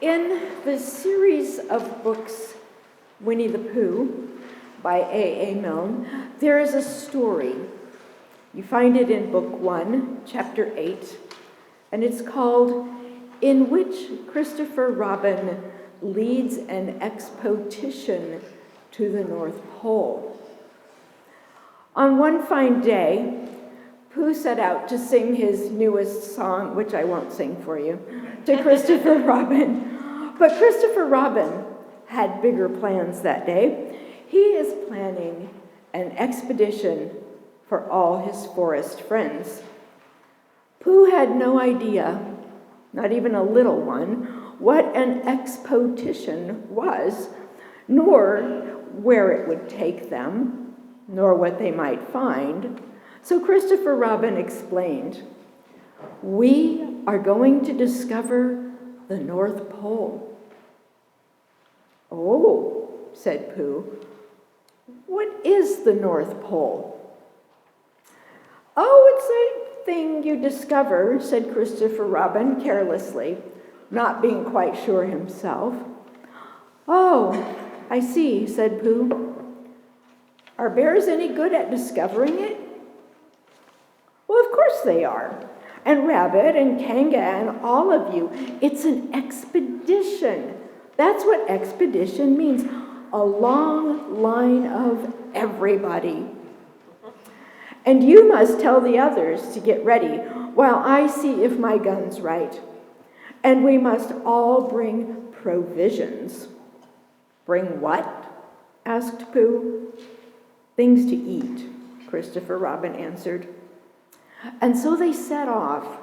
In the series of books, Winnie the Pooh, by A.A. Milne, there is a story. You find it in Book 1, Chapter 8, and it's called In Which Christopher Robin Leads an Expotition to the North Pole. On one fine day, Pooh set out to sing his newest song, which I won't sing for you, to Christopher Robin. But Christopher Robin had bigger plans that day. He is planning an expedition for all his forest friends. Pooh had no idea, not even a little one, what an expotition was, nor where it would take them, nor what they might find. So Christopher Robin explained, "We are going to discover the North Pole." "Oh," said Pooh, "what is the North Pole?" "Oh, it's a thing you discover," said Christopher Robin carelessly, not being quite sure himself. "Oh, I see," said Pooh. "Are bears any good at discovering it?" "Well, of course they are. And Rabbit and Kanga and all of you. It's an expedition. That's what expedition means. A long line of everybody. And you must tell the others to get ready while I see if my gun's right. And we must all bring provisions." "Bring what?" asked Pooh. "Things to eat," Christopher Robin answered. And so they set off,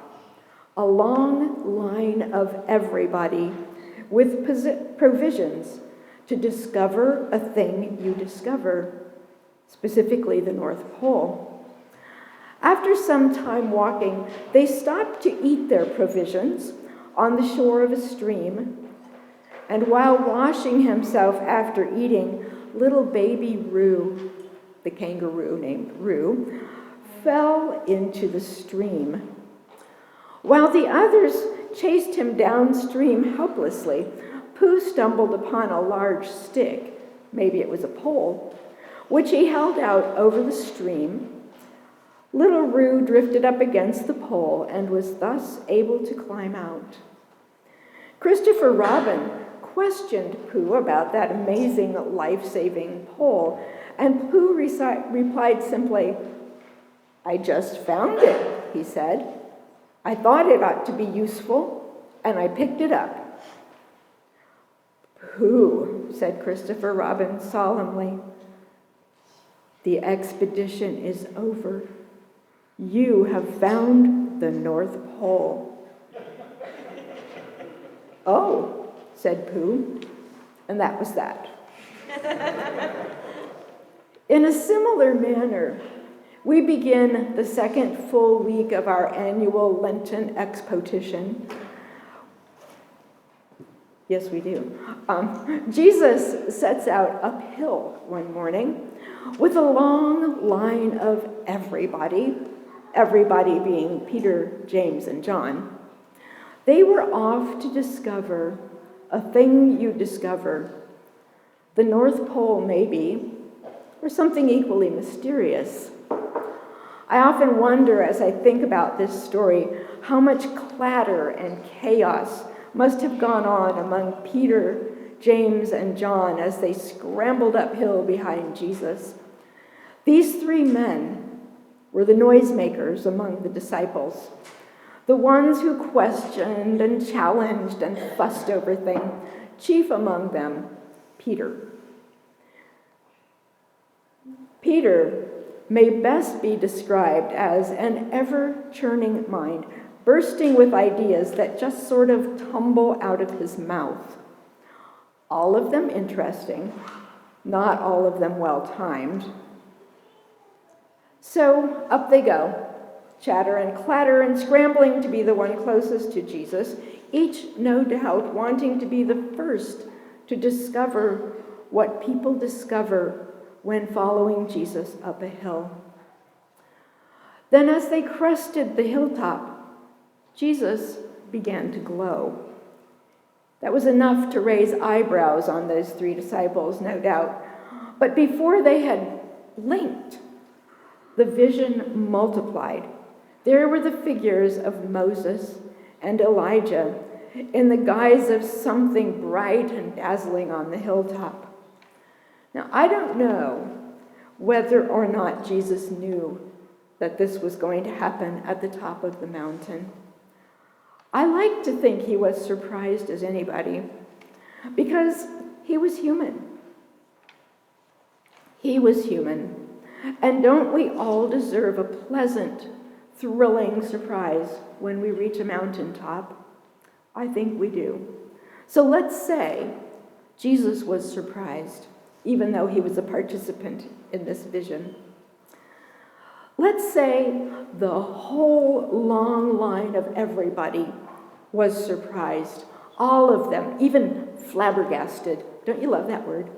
a long line of everybody with provisions to discover a thing you discover, specifically the North Pole. After some time walking, they stopped to eat their provisions on the shore of a stream. And while washing himself after eating, little baby Roo, the kangaroo named Roo, fell into the stream. While the others chased him downstream helplessly, Pooh stumbled upon a large stick, maybe it was a pole, which he held out over the stream. Little Roo drifted up against the pole and was thus able to climb out. Christopher Robin questioned Pooh about that amazing life-saving pole, and Pooh replied simply, "I just found it," he said. "I thought it ought to be useful, and I picked it up." "Pooh," said Christopher Robin solemnly, "the expedition is over. You have found the North Pole." "Oh," said Pooh, and that was that. In a similar manner, we begin the second full week of our annual Lenten Expotiton. Yes, we do. Jesus sets out uphill one morning with a long line of everybody being Peter, James, and John. They were off to discover a thing you discover, the North Pole maybe, or something equally mysterious. I often wonder as I think about this story how much clatter and chaos must have gone on among Peter, James, and John as they scrambled uphill behind Jesus. These three men were the noisemakers among the disciples, the ones who questioned and challenged and fussed over things, chief among them, Peter. Peter may best be described as an ever-churning mind, bursting with ideas that just sort of tumble out of his mouth. All of them interesting, not all of them well-timed. So up they go, chatter and clatter and scrambling to be the one closest to Jesus, each no doubt wanting to be the first to discover what people discover when following Jesus up a hill. Then as they crested the hilltop, Jesus began to glow. That was enough to raise eyebrows on those three disciples, no doubt. But before they had blinked, the vision multiplied. There were the figures of Moses and Elijah in the guise of something bright and dazzling on the hilltop. Now, I don't know whether or not Jesus knew that this was going to happen at the top of the mountain. I like to think he was surprised as anybody, because he was human. He was human. And don't we all deserve a pleasant, thrilling surprise when we reach a mountaintop? I think we do. So let's say Jesus was surprised, even though he was a participant in this vision. Let's say the whole long line of everybody was surprised. All of them, even flabbergasted. Don't you love that word?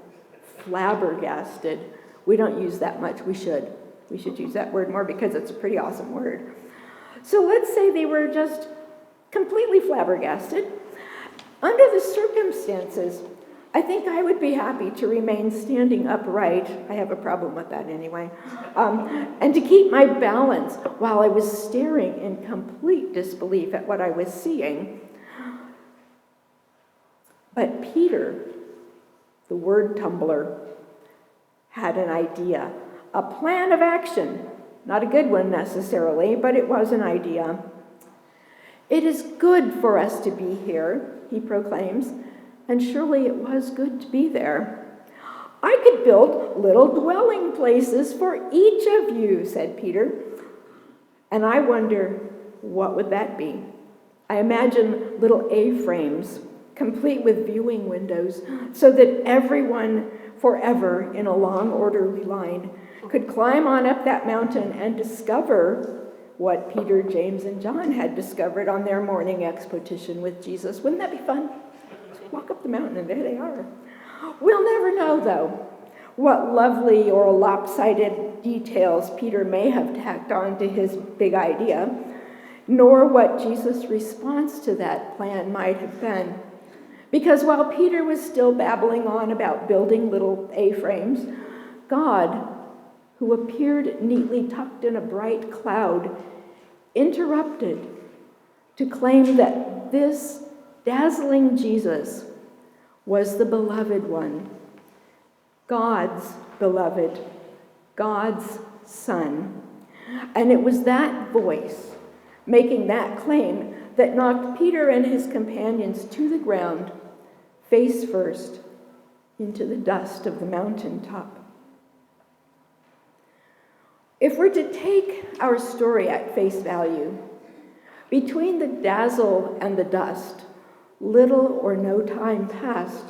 Flabbergasted. We don't use that much. We should. We should use that word more because it's a pretty awesome word. So let's say they were just completely flabbergasted. Under the circumstances, I think I would be happy to remain standing upright. I have a problem with that anyway. And to keep my balance while I was staring in complete disbelief at what I was seeing. But Peter, the word tumbler, had an idea, a plan of action. Not a good one necessarily, but it was an idea. "It is good for us to be here," he proclaims, and surely it was good to be there. "I could build little dwelling places for each of you," said Peter. And I wonder, what would that be? I imagine little A-frames, complete with viewing windows, so that everyone forever in a long orderly line could climb on up that mountain and discover what Peter, James, and John had discovered on their morning expotition with Jesus. Wouldn't that be fun? Walk up the mountain and there they are. We'll never know, though, what lovely or lopsided details Peter may have tacked on to his big idea, nor what Jesus' response to that plan might have been. Because while Peter was still babbling on about building little A-frames, God, who appeared neatly tucked in a bright cloud, interrupted to claim that this dazzling Jesus was the beloved one, God's beloved, God's Son. And it was that voice making that claim that knocked Peter and his companions to the ground, face first, into the dust of the mountaintop. If we're to take our story at face value, between the dazzle and the dust, little or no time passed.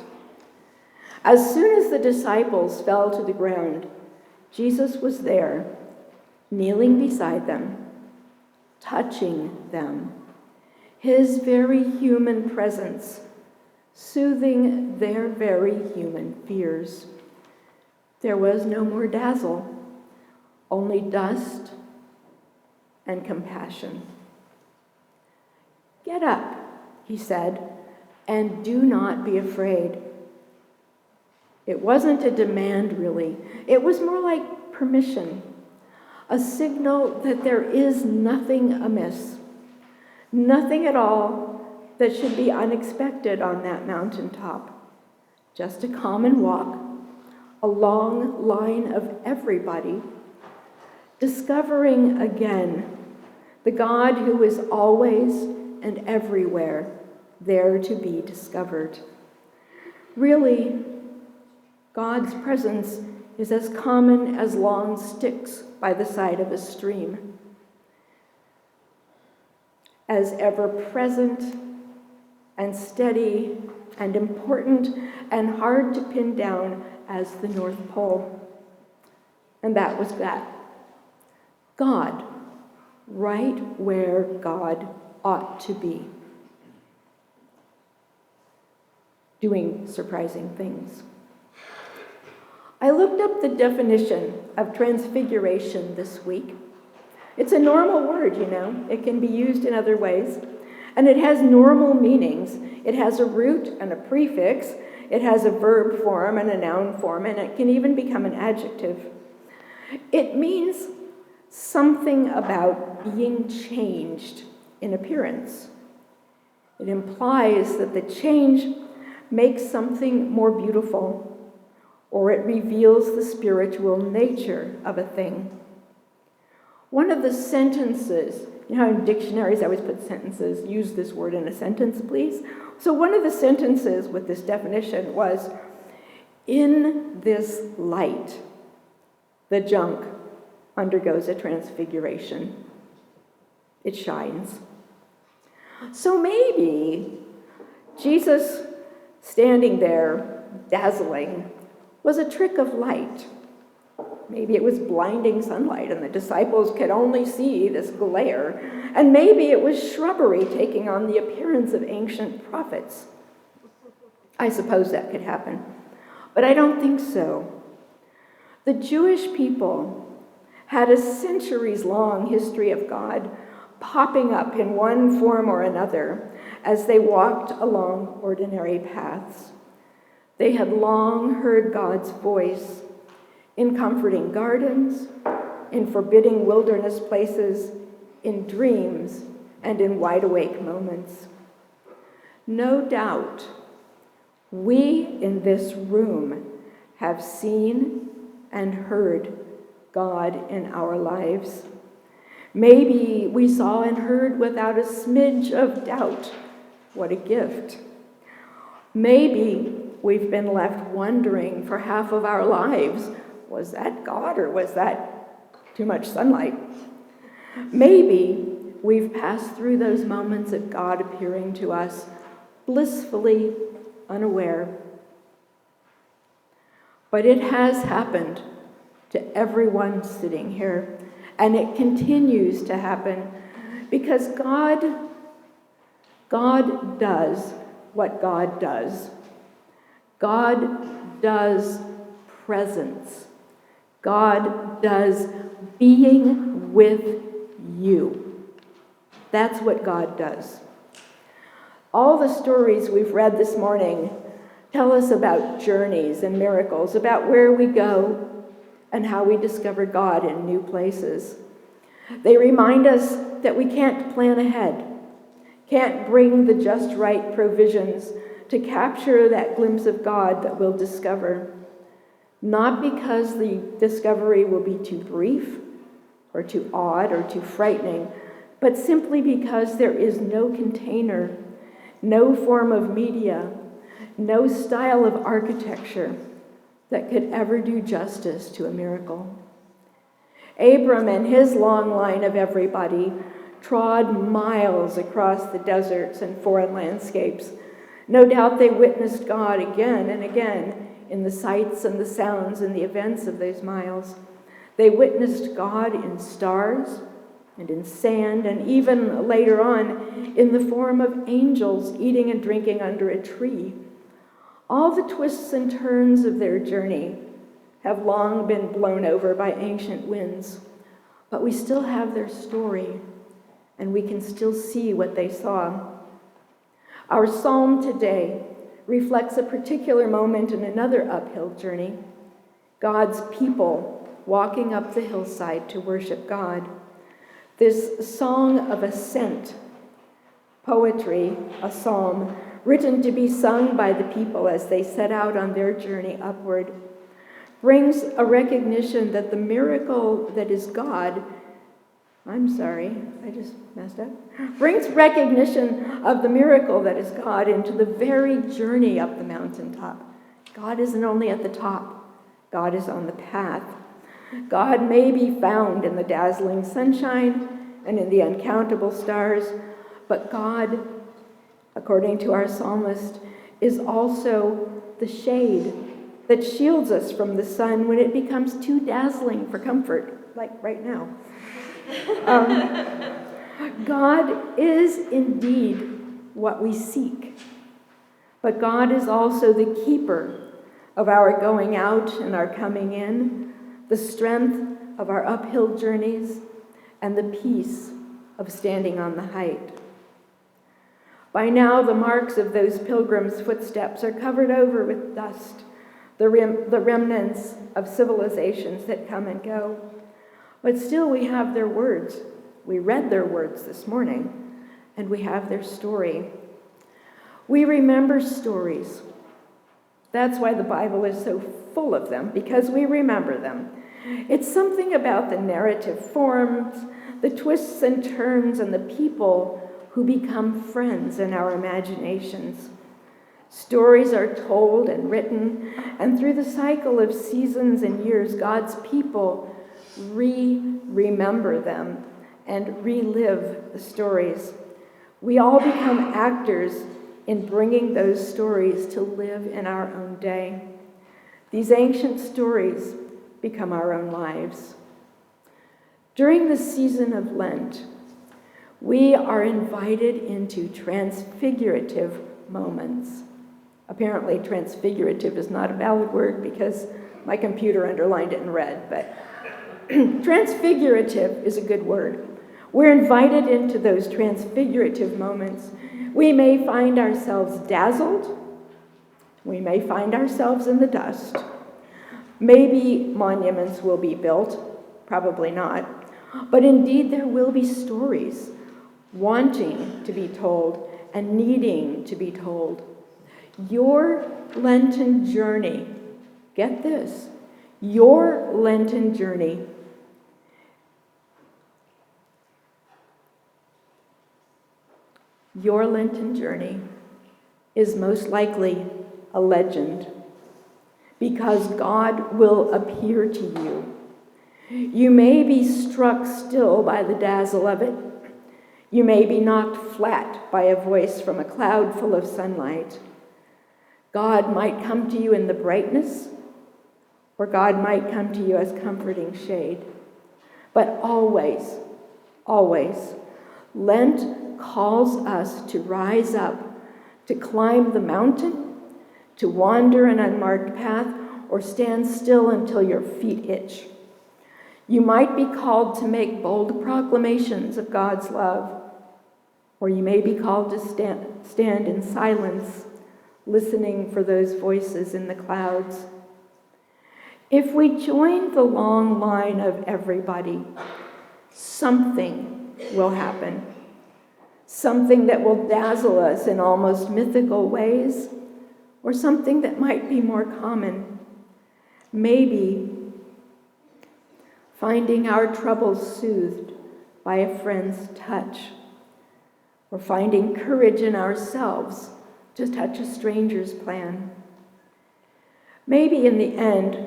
As soon as the disciples fell to the ground, Jesus was there, kneeling beside them, touching them, his very human presence, soothing their very human fears. There was no more dazzle, only dust and compassion. "Get up," he said, "and do not be afraid." It wasn't a demand, really. It was more like permission, a signal that there is nothing amiss, nothing at all that should be unexpected on that mountaintop. Just a common walk, a long line of everybody, discovering again the God who is always and everywhere there to be discovered. Really, God's presence is as common as long sticks by the side of a stream, as ever present and steady and important and hard to pin down as the North Pole. And that was that. God, right where God ought to be, doing surprising things. I looked up the definition of transfiguration this week. It's a normal word, you know. It can be used in other ways. And it has normal meanings. It has a root and a prefix. It has a verb form and a noun form, and it can even become an adjective. It means something about being changed in appearance. It implies that the change makes something more beautiful, or it reveals the spiritual nature of a thing. One of the sentences, you know how in dictionaries I always put sentences, use this word in a sentence, please. So one of the sentences with this definition was, in this light, the junk undergoes a transfiguration. It shines. So maybe Jesus standing there, dazzling, was a trick of light. Maybe it was blinding sunlight and the disciples could only see this glare. And maybe it was shrubbery taking on the appearance of ancient prophets. I suppose that could happen, but I don't think so. The Jewish people had a centuries-long history of God popping up in one form or another as they walked along ordinary paths. They had long heard God's voice in comforting gardens, in forbidding wilderness places, in dreams, and in wide-awake moments. No doubt, we in this room have seen and heard God in our lives. Maybe we saw and heard without a smidge of doubt. What a gift. Maybe we've been left wondering for half of our lives, was that God or was that too much sunlight? Maybe we've passed through those moments of God appearing to us blissfully unaware. But it has happened to everyone sitting here, and it continues to happen because God does what God does. God does presence. God does being with you. That's what God does. All the stories we've read this morning tell us about journeys and miracles, about where we go and how we discover God in new places. They remind us that we can't plan ahead, can't bring the just right provisions to capture that glimpse of God that we'll discover. Not because the discovery will be too brief or too odd or too frightening, but simply because there is no container, no form of media, no style of architecture that could ever do justice to a miracle. Abram and his long line of everybody trod miles across the deserts and foreign landscapes. No doubt they witnessed God again and again in the sights and the sounds and the events of those miles. They witnessed God in stars and in sand, and even later on in the form of angels eating and drinking under a tree. All the twists and turns of their journey have long been blown over by ancient winds, but we still have their story, and we can still see what they saw. Our psalm today reflects a particular moment in another uphill journey, God's people walking up the hillside to worship God. This song of ascent, poetry, a psalm, written to be sung by the people as they set out on their journey upward, brings a recognition that the miracle that is God, brings recognition of the miracle that is God into the very journey up the mountaintop. God isn't only at the top, God is on the path. God may be found in the dazzling sunshine and in the uncountable stars, but God, according to our psalmist, is also the shade that shields us from the sun when it becomes too dazzling for comfort, like right now. God is indeed what we seek, but God is also the keeper of our going out and our coming in, the strength of our uphill journeys, and the peace of standing on the height. By now, the marks of those pilgrims' footsteps are covered over with dust, the remnants of civilizations that come and go. But still, we have their words. We read their words this morning, and we have their story. We remember stories. That's why the Bible is so full of them, because we remember them. It's something about the narrative forms, the twists and turns, and the people who become friends in our imaginations. Stories are told and written, and through the cycle of seasons and years, God's people remember them and relive the stories. We all become actors in bringing those stories to live in our own day. These ancient stories become our own lives. During the season of Lent, we are invited into transfigurative moments. Apparently, transfigurative is not a valid word because my computer underlined it in red, but transfigurative is a good word. We're invited into those transfigurative moments. We may find ourselves dazzled. We may find ourselves in the dust. Maybe monuments will be built, probably not. But indeed, there will be stories wanting to be told and needing to be told. Your Lenten journey, get this, your Lenten journey is most likely a legend because God will appear to you. You may be struck still by the dazzle of it. You may be knocked flat by a voice from a cloud full of sunlight. God might come to you in the brightness, or God might come to you as comforting shade. But always, always, Lent calls us to rise up, to climb the mountain, to wander an unmarked path, or stand still until your feet itch. You might be called to make bold proclamations of God's love, or you may be called to stand in silence, listening for those voices in the clouds. If we join the long line of everybody, something will happen. Something that will dazzle us in almost mythical ways, or something that might be more common. Maybe finding our troubles soothed by a friend's touch, or finding courage in ourselves to touch a stranger's plan. Maybe in the end,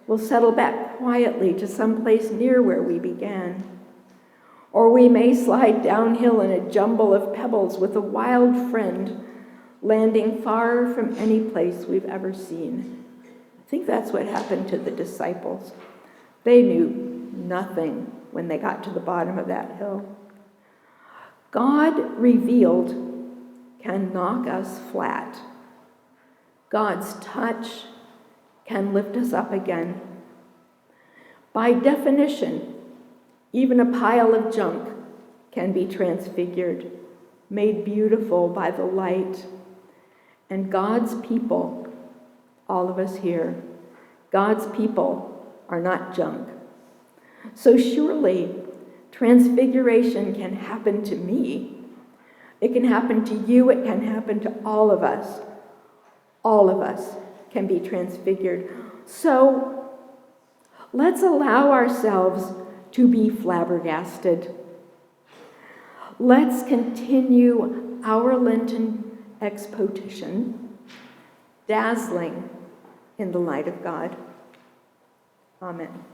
we'll settle back quietly to some place near where we began. Or we may slide downhill in a jumble of pebbles with a wild friend, landing far from any place we've ever seen. I think that's what happened to the disciples. They knew nothing when they got to the bottom of that hill. God revealed can knock us flat. God's touch can lift us up again. By definition, even a pile of junk can be transfigured, made beautiful by the light. And God's people, all of us here, God's people are not junk. So surely, transfiguration can happen to me. It can happen to you. It can happen to all of us. All of us can be transfigured. So let's allow ourselves to be flabbergasted. Let's continue our Lenten Expotiton, dazzling in the light of God. Amen.